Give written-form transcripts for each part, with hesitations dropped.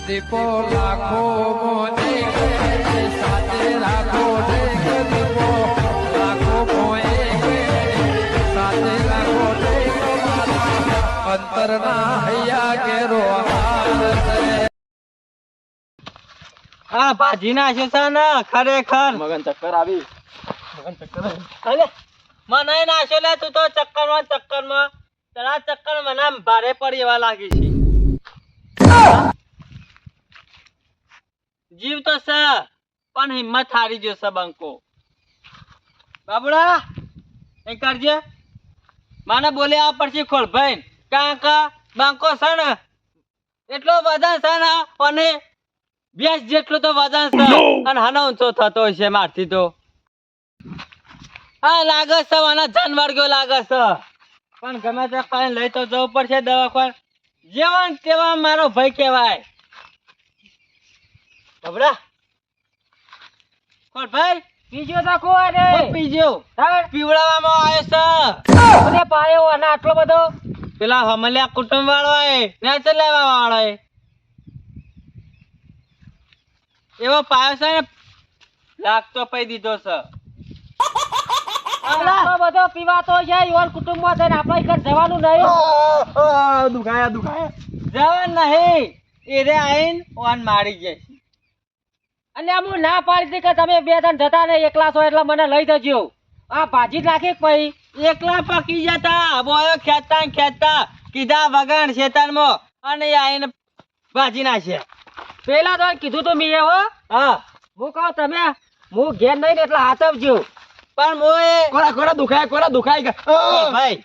દીપો લાખો મોને સાથે રાખો દીપો લાખો મોએ સાથે રાખો અંતરના હૈયા કેરો આ ભાજી નાખ્યો છે ને ખરેખર મગન ચક્કર આવી અલે મને નાખ્યો લે તું તો ચક્કરમાં તારા ચક્કર મને આમ ભારે પડી એવા લાગી છે જીવ તો છે પણ હિંમત હારી ગયો છે બંકો બાબુડા એ કરજે મને બોલે આ પડશે ખોલ ભાઈ કાકા બંકો છે ને એટલો વજન છે ને અને બેસ જેટલો તો વજન છે અને હાનો ઊંચો થતો હશે મારથી તો હા લાગે છે મને જાનવર ગયો લાગે છે પણ ગમે તે કઈ લઈ તો જવું પડશે દવાખાને જેવા તેવા મારો ભાઈ કહેવાય બબડા કોણ ભાઈ પીજો તો કો અરે પીજો પીવડાવવામાં આવ્યો છે મને પાયો અને આટલો બધો પેલા હમલિયા કુટુંબ વાળો એ નેચર લેવા વાળો એ એવો પાયો છે ને લાગતો પઈ દીધો છે આટલો બધો પીવાતો છે યોર કુટુંબમાં થઈને આપણે ઘર જવાનું નહીં દુખાયા જવાન નહીં એ રે આઈન ઓન મારી જાય અને હું ના પાડી હતી કે તમે બે જણ જતા ને એકલા છો એટલે મને લઈ જજો આ ભાજી જ નાખી પછી એકલા પકી જતા બોયો ખેંચતા કીધા વગણ શેતાનમાં અને આઈને ભાજી નાખે પેલા તો કીધું તું મેં હો હા હું કહું તમે હું ઘેર નહીં ને એટલે હાથવજો પણ મોએ કોરા દુખાય ગયા ભાઈ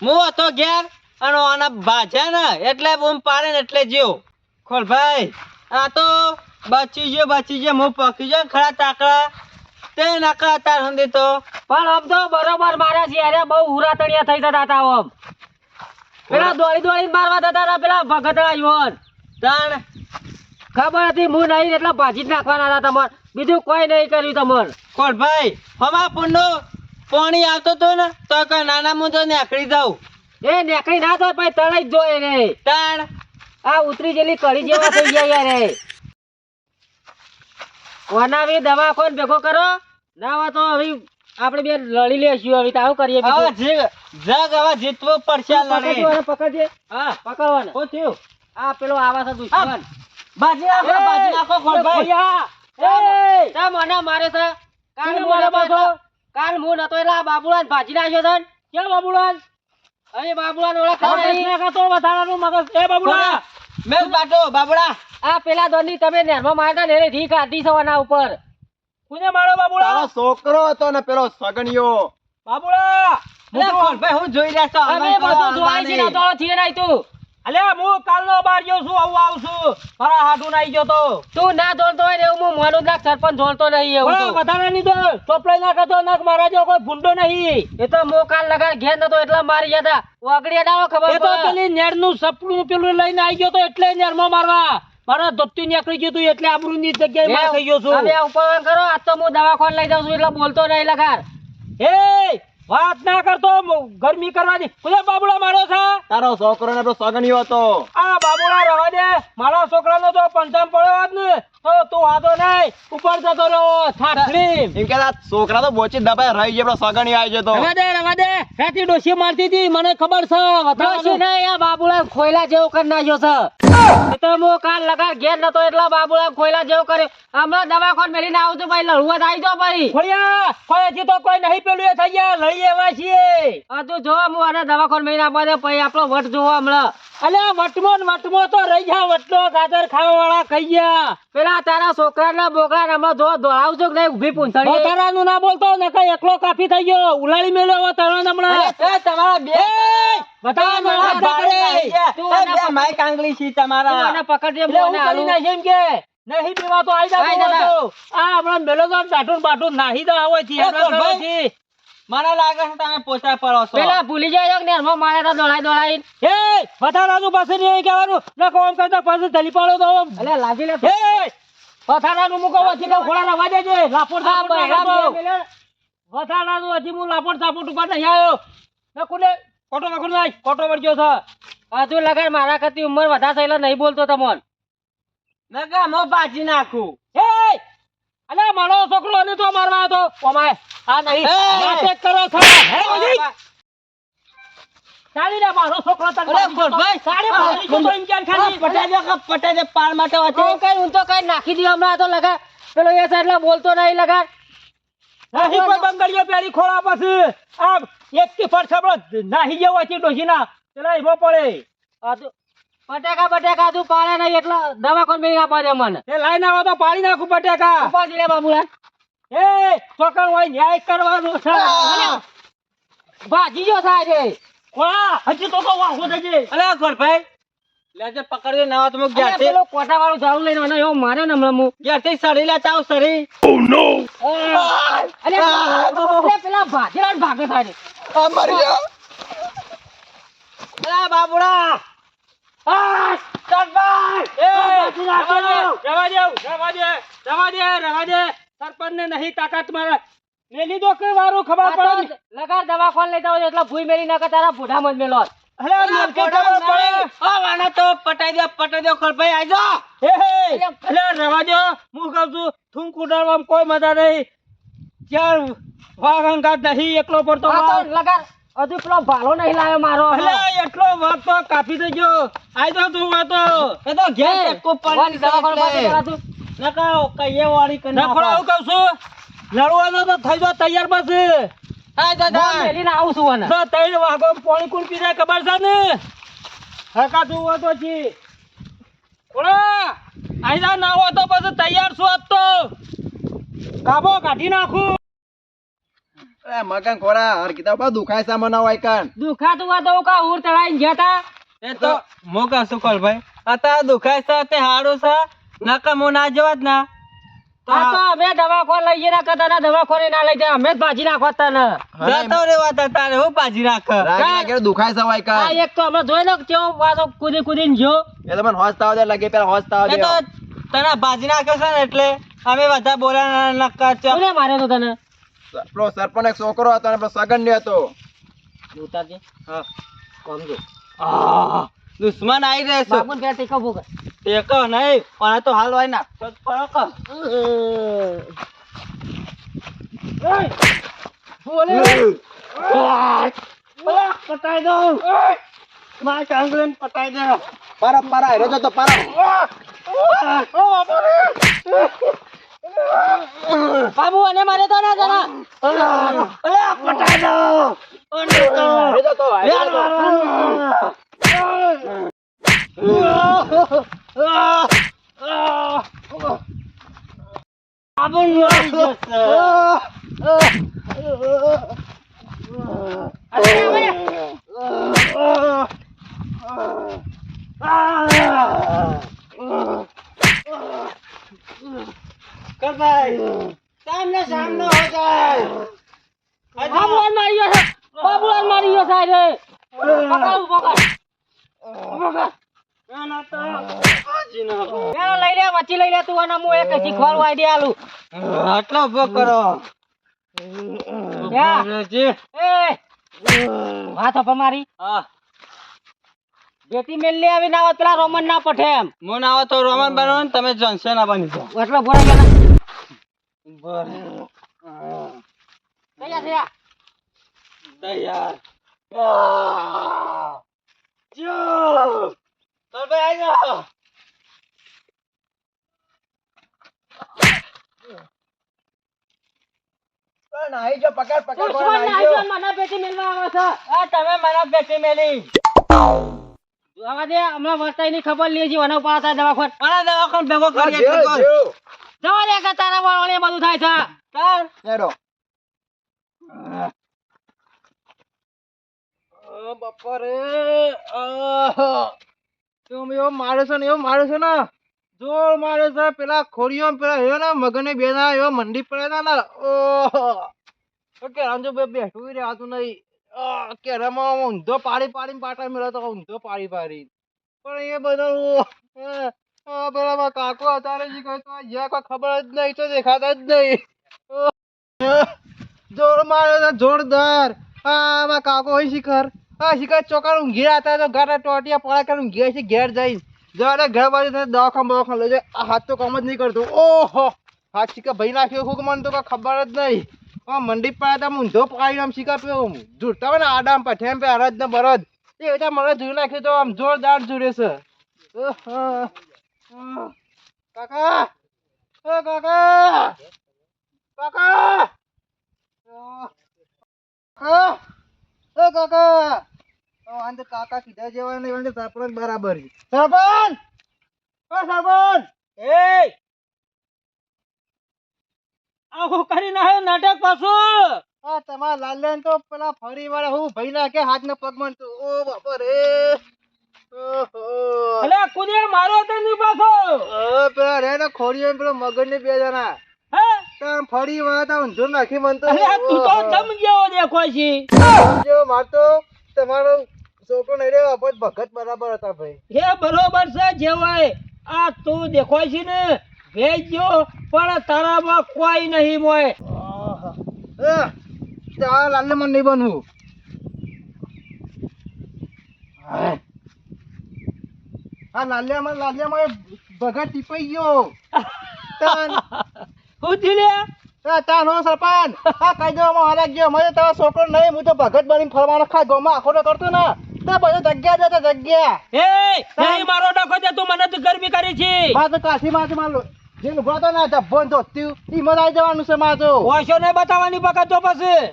હું હતો ઘેર અને આના ભાજ્યા ને એટલે બૂમ પાડે ને એટલે જીવ ખોલ ભાઈ આ તો બચી ગયો હું પકી ગયો ખરા તાકડા તે નાકા તાર સુધી તો પણ આમ તો બરોબર માર્યા છે અરે બહુ હુરા તણિયા થઈ જતા હતા આમ પેલા દોડી મારવા જતા હતા પેલા ભગતડા યુવાન તાણ ખબર હતી હું નહીં એટલે ભાજી જ નાખવાના હતા તમારે બીજું કોઈ નહીં કર્યું તમારે ખોલ ભાઈ હમા પુંડો પાણી આવતો તો ને તો કઈ નાના મુંજો નેકળી જાઉં એ નેકળી ના તો પછી તળાઈ જ જોઈએ રે તાણ આ ઉતરી જેલી કળી જેવા થઈ ગયા યાર રે વનાવી દવા કોણ ભેગો કરો ના હોય તો હવે આપણે બે લડી લેશું હવે તો આવું કરીએ હવે જગ હવે જીતવું પડશે આ લડી પકડજે હા પકડવાને શું થયું આ પેલો આવા છે દુશ્મન બાજી નાખો ખોલ ભાઈ તા મને મારે છે કાલ હું નતો એટલે આ બાબુલાન ભાજી નાખ્યો છે ક્યાં બાબુલાલ અહીં બાબુલાન ઓળખ નહીં તો વધારાનું મગજ એ બાબુલા મેલ બાટો બાબુડા આ પેલા દોની તમે નેરમાં મારતા ને રી કાઢી છે આના ઉપર કોને મારો બાબુડા તારો છોકરો હતો ને પેલો સગણિયો બાબુડા ખોલ ભાઈ હું જોઈ રહ્યા છો અમે બધું જોઈ છે તો થીએ નહીં તું અલે હું કાલનો બાર ગયો છું આવશું મારા હાડું નાઈ ગયો તો તું ના દોડતો હોય ને એવું હું મોનું ના સરપંચ દોડતો નહીં એવું તો વધારે નહીં તો ચોપલાઈ નાખતો નાખ મારા જેવો કોઈ ભૂંડો નહીં એ તો મો કાલ લગાડ ઘેર નતો એટલે મારી ગયા હતા વાગડી અડાવો ખબર એ તો પેલી નેરનું સપનું પેલું લઈને આવી ગયો તો એટલે નેરમાં મારવા મારા ધોતી નીકળી ગયું તું એટલે આબરૂની જગ્યાએ માર થઈ ગયો છું હવે ઉપર કરો આજ તો હું દવાખાને લઈ જાઉં છું એટલે બોલતો નહીં લગાડ એ વાત ના કરતો ગરમી કરવાની કોને બાબુડા મારો છે તારો છોકરો ને પેલો સગણિયો હતો આ બાબુડા રવા દે મારા છોકરાનો તો પંચામ પડ્યો હોત ને તો તું વાતો નહીં ઉપર જતો રહ્યો થાકડી એમ કે છોકરા તો બોચી દબાઈ રહી ગયો પેલો સગણિયો આવી જતો રવા દે રાતી ડોશી મારતી હતી મને ખબર છે દોશી નહીં આ બાબુલા ખોયલા જેવો કરી નાખ્યો છે એ તો હું કાલ લગાડ ઘેર નતો એટલે બાબુલા ખોયલા જેવો કર્યો હમણાં દવાખાને મેળીને આવું છું ભાઈ લડવા આવી જાઓ ભાઈ ખોડિયા કોઈ તો કોઈ નહીં પેલું એ થઈ ગયા લઈ એવા છીએ આ તું જો હું આને દવાખાને મેળીને આપવા દે પછી આપણો વટ જોવો હમણાં અલ્યા વટમો તો રહી ગયા વટલો ગાજર ખાવા વાળા ખાઈ ગયા પેલા તારા છોકરાના બોકરા હમણાં જો દોડાવું છું કે નહીં ઊભી પૂંછડી તારાનું ના બોલતો ને કઈ એકલો કાફી થઈ ગયો ઉલાળી મેલ્યો હવે તરણ હમણાં તમારા બે બતાવો મારા બાળે તું માઈક આંગળી છી તમારા તું આને પકડજે એટલે હું હું આને કરી નાખી એમ કે નહીં પીવા તો આઈ આઈ જા જા. આ હમણાં મેલો તો ટાટુન બાટુન નાહી દા આવે છે મને લાગે છે તમે પોતા પડો છો પેલા ભૂલી જાય ને હમણાં માર્યા હતા દોડાઈ એ વધારાનું પાસે નહીં કહેવાનું ના કોમ કરતા પાસે ધલી પાડો તો એટલે લાગી લે એ વધારાનું મુકો વચ્ચે તો ખોળા રવા દેજે લાપોડ વધારાનું હજી હું લાપોડ સાપોડ ઉપર નહીં આવ્યો ના કોને કોટો વળગ્યો છે હજુ લગાડ મારા કરતી ઉંમર વધારે થયેલા નહીં બોલતો તમોન નકા મો બાજી નાખું. એ અલ્યા મારો છોકરો અને તો મારવા આવ્યો તો ઓમાય આ નહીં એ! નાટક કરો છો હે ઓજી ચાલી રે મારો છોકરો તને અરે ગોરભાઈ, સાડે મારી છોકરો એમ ક્યાં ખાલી પટાઈ દે પાર માટે વાંચો. તો કઈ હું તો કઈ નાખી દી હમણાં તો લગા પેલો એ સાઈડ બોલતો નહીં લગા નહીં કોઈ બંગડીઓ પેલી ખોળા પછી આમ એક થી ફટ સાંભળો નાહી જેવો છે ડોશીના પેલા એવો પડે આ તું બટેકા તું પાડે નહીં એટલે દવાખાને મેં આપવા દે મને એ લાઈન આવો તો પાડી નાખું બટેકા ઉપાડી લે બાબુલાલ એ છોકરા હોય ન્યાય કરવાનું છે ભાજી જો સાહેબ ખોળા હજી તો વાહો થજે અલે ગોરભાઈ, લેજે પકડજો નાવા તો હું ઘેરથી પેલો કોટા વાળું ઝાડુ લઈને મને એવો મારે ને હમણાં હું ઘેરથી સરી લેતા આવું, સરી. અરે પેલા ભાજીલાલ ભાગે થાય આ મરી જા. અલે બાબુડા, એ રવા દે સરપંચ ને નહીં તાકાત મારે મેલી દો કે વારું ખબર પડે લગાર દવાખાને લઈ જાવ એટલે ભૂઈ મેલી નાખે તારા ભૂઢા મત મેલો અરે મેલ કે ખબર પડે આ વાના તો પટાઈ દો ગોરભાઈ, આજો. હે હે અલે રવા દો હું કહું છું થૂમ કુડાડવામાં કોઈ મજા નહીં ચાર વાગંગાત નહીં એકલો પડતો આ તો વાઘ. લગાર હજુ પેલો ભાલો નહીં લાવ્યો મારો અલે એટલો વાઘ તો કાપી દેજો આજો તું આ તો એ તો ઘેર ચક્કુ પડી દવાખાને પાસે એટલે. કરાતું. નકા કઈએ વાળી કરી નખરો આવું કહું છું લડવાનો તો થઈ જાવ તૈયાર પછી હા દાદા, હું મેલીને આવું છું અને તો ત્રણ વાગો પાણી કુલ પી જાય ખબર છે ને હકા તું હોય તો છી ઓલા આઈ જા ના હોય તો પછી તૈયાર છું આજ તો કાબો કાઢી નાખું એ મગન ખોરા હર કીધા બા દુખાય સામો ના હોય કાન દુખાતું હોય તો હું કા ઉર તળાઈને ગયા તા એ તો મોકા સુકલ ભાઈ અત્યારે દુખાય છે તે હાડું છે નકા મો ના જવાત ના આ તો અમે દવાખાને લઈ જઈને કદાચ દવાખાને ના લઈ જાય અમે જ ભાજી નાખવા તને જતો રે વાત તારે હું બાજી રાખ. રાગી કે દુખાય સવાય આ કાન એક તો અમે જોઈ લો કેવો પાછો કૂદીને જો એ તો મને હોસ્તા દે લગે પેલા હોસ્તા એ દે તો તને બાજી નાખ્યો છે ને એટલે અમે બધા બોલા નકા કોને માર્યો તો તને પેલો સરપંચ એક છોકરો હતો અને પેલો સગન ને હતો ઉતારજે હા. સમજો દુશ્મન આવી રહે છે બાપુને ક્યાં ટીકો ભૂખ એક નહીં પણ આ તો હાલ હોય ના તો ફરક. પટાઈ દો મારા કાંગલેન પટાઈ દે. પારા હેરો જતો પારા બાબુ અને મારે તો ના જણા પટાઈ દો. હેરો જતો યાર મારવાનું. આબુ મરી જશે. સામનો હો જાય. બાબુલાલ મારી ગયો છે બાબુલાલ મારી ગયો સાહેબ પકડ પકડ પેલો લઈ લે વચ્ચે લઈ લે તું અને હું એક શીખવાડું આઈડિયા આલું આટલો ઉભો કરો. ક્યાં? એ વાત હપ મારી હા, બેટી મેલ લે આવી ના આવત પેલા રોમન ના પઠે એમ હું ના આવો તો રોમન બનો ને તમે જોન્સન ના બની જાઓ. એટલે ભરાઈ ગયા તૈયાર થયા તૈયાર. જો ચાલ ભાઈ આઈ જાઓ. નાઈ જો પકડ પકડ દુશ્મન કોણ ના નાઈ જો આઈજો, મને બેટી મેલવા આવે છે આ તમે મને બેટી મેલી. આવા દે હમણાં વર્તાઈની ખબર લેજી વનો પાતા દવાખાને મને દવાખાને ભેગો હા, કરી જો, એટલે જો. જવા દે કે તારા વાળે બધું થાય છે કાલ હેરો બપોરે એવો મારે છે ને એવો મારે છે ને જોર મારે છે પેલા ખોરીઓ પેલા એવો ને મગને બેના એવો મંડી પડે ને ઓહો કે રાંજો બે બેઠું રહેતું નહીં કે રમા ઊંધો પાડી પાટા મેળો તો ઊંધો પાડી પણ એ બધું પેલા કાકો અત્યારે જે કહે તો જ્યાં કોઈ ખબર જ નહીં તો દેખાતા જ નહીં જોર મારે છે જોરદાર કાકો હોય શિખર શિખર ચોકર ઊંઘી રહ્યા હતા તો ઘરે ટોટિયા પડા કરે ઊંઘી છે ઘેર જઈ જરા ઘર બાજુ દવાખાન લઈ જાય. આ હાથ તો કામ જ નહીં કરતું. ઓહો હાથ શીખા ભાઈ નાખ્યો હું મને તો કઈ ખબર જ નહીં. મંડી પાડે તો ઊંધો પાડી આમ શીખા પીવો જોડતા હોય ને આડામ પઠેમ પે હરજ ને બરજ એ એટલે મને જોઈ નાખ્યું તો આમ જોરદાર જોડે છે. કાકા એ કાકા કાકા એ કાકા આને તો કાકા કીધા જેવા નહીં સરપંચ બરાબર સરપંચ ઓ સરપંચ એ આવું કરીને આવ્યો નાટક પાછું. આ તમારા લાલન તો પેલા ફરી વાળા હું ભાઈ નાખે હાથ ને પગ મણતું. ઓ બાપા રે ઓહો અલે કુદે મારો તો ની પાછો. પેલા રે ને ખોડીઓ પેલો મગજ ને 2 જણા હે તમે ફરી વાળા તો ઊંધો નાખી મનતો. અલે તું તો જમ ગયો દેખો છે. જો મારતો તમારો છોકરો નહીં રહ્યો આપણે ભગત બરાબર હતા ભાઈ. એ બરોબર છે જે હોય આ તું દેખો છે ને ભેજો પણ તારામાં કોઈ નહીં મોય. આ લાલને મને નહીં બનવું. આ લાલિયામાં ભગત ટીપાઈ ગયો. હું થયું લે તાનો સરપંચ આ કહી દેવામાં હારા ગયો મને તારો છોકરો નહીં હું તો ભગત બની ફરવાનો ખા ગોમાં આખો કરતો ને તો બધું જગ્યા જતો જગ્યા એ નહીં મારો ડખો છે તું મને તો ગરમી કરી છે. માં તો કાશી માંથી મારલો જે ઉભો હતો ને જબ્બન તો ઈ મને આવી જવાનું છે માં તો ઓશો ને બતાવવાની બગત તો પછી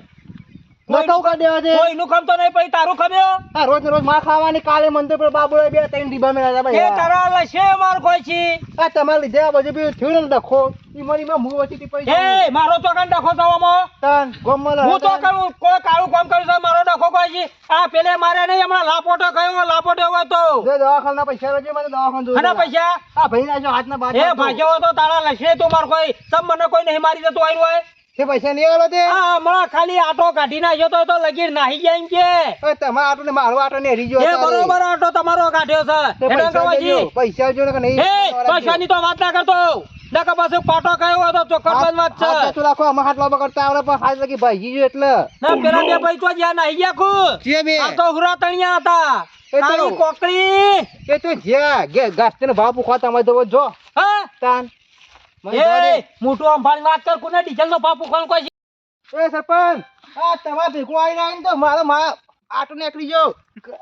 નકau કરી દેવા છે. કોઈનું ખમતો નહીં પછી તારું ખમ્યો. આ રોજ ને રોજ માર ખાવાની કાલે મન તો પેલો બાબુએ 2-3 ડીબા મેળ્યા એ ભાઈ. તારા લશે માર કોઈ છે. આ તમારે લીધે આ બધું બી થયું ને ડખો ઈ મરી માં મું વચ્ચે ટીપાઈ એ મારો તો કણ ડખો થવામાં તાન ગોમમાં હું તો કરું કોઈ કાળું કામ કર્યું છે મારો ડખો કોઈ છે. આ પેલે મારે નહીં હમણાં લાપોટો ગયો લાપોટો હોય તો જે દવાખાના પૈસા લેજો મને દવાખાના જોઈ આના પૈસા આ ભાઈ ના જો હાથના બાદ એ ભાગ્યો તો તારા લશે તું માર કોઈ સબ મને કોઈ નહીં મારી જતું આવ્યું હોય. તે પૈસા નહીં આલો તે આ હમણાં ખાલી આટો કાઢી નાખ્યો તો લગીર નાહી જાય એમ કે. ઓય તમારા આટો ને મારો આટો ને હરી ગયો એ બરોબર આટો તમારો કાઢ્યો છે. એટલે કહેવાય પૈસા જો ને કે નહીં એ પૈસાની તો વાત ના કરતો નકર પાછો પાટો કયો હોય તો ચોક્કસ વાત છે. હાથ તો રાખો આમાં હાથ લાંબા કરતા આવડે પણ હાથ લગી ભાઈ ગયો એટલે ના પેલા બે ભાઈ તો જ્યાં નાહી ગયા ખુ જે બે આ તો હુરા તણિયા હતા. એ તો- તારી કોકરી એ તો જ્યાં ગે ગાસ્તે ને ભાવ પૂખવા તમે તો જો હા તાન મને જોડે. એ મોટું અંબાણી વાત કર કોને ડીઝલ નો ભાવ પૂખવાનું કોઈ છે? એ સરપંચ આ તમારા ભેગું આવી રહ્યા ને તો મારો આટો નીકળી ગયો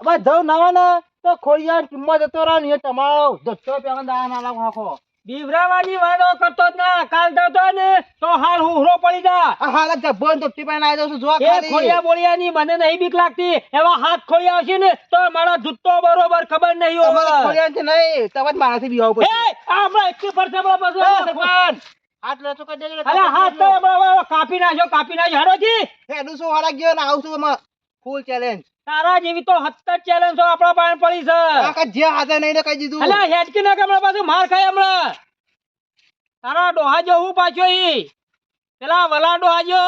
બસ જવું નવા ને તો ખોડિયાર કિંમત જતો રહ્યો ને એ તમારો ધોતો પેલા દાવા ના લાગો આખો બીવરાવાની વાતો કરતો જ ના કાલ તો ને તો હાલ હુરો પડી જા. આ હાલ જબ્બો ને ધોતી પાઈને આવી જાઉં છું જો એ ખોડિયા બોળિયાની મને નહીં બીક લાગતી એવા હાથ ખોડિયા હશે ને તો મારા જૂતો બરોબર ખબર નહીં તમારે હોય. ખોડિયાર છે નહીં તમે જ મારાથી બીવાવું એ પડશે આ હમણાં 1% બરાબર પાછું આવે સરપંચ. હાથ લેતો કરી દેજો અલે હાથ તો બરાબર કાપી નાખ્યો હારો જી. હેડું શું હારા ગયો ને આવું છું એમાં ફૂલ ચેલેન્જ તારા જેવી તો 70 ચેલેન્જો આપણા પાસે પડી છે. કાકા જે હાથે નહીં ને કહી દીધું અલે હેડકી ના હમણાં પાછું માર ખાય હમણાં. તારા ડોહા જો હું પાછો ઈ પેલા વલા ડોહા જો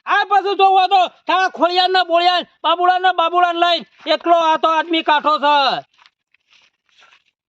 આ પાછું જોવો તો તારા ખોડિયાર ના બોળિયાર બાબુડા લઈને એકલો આ તો આદમી કાઠો છે.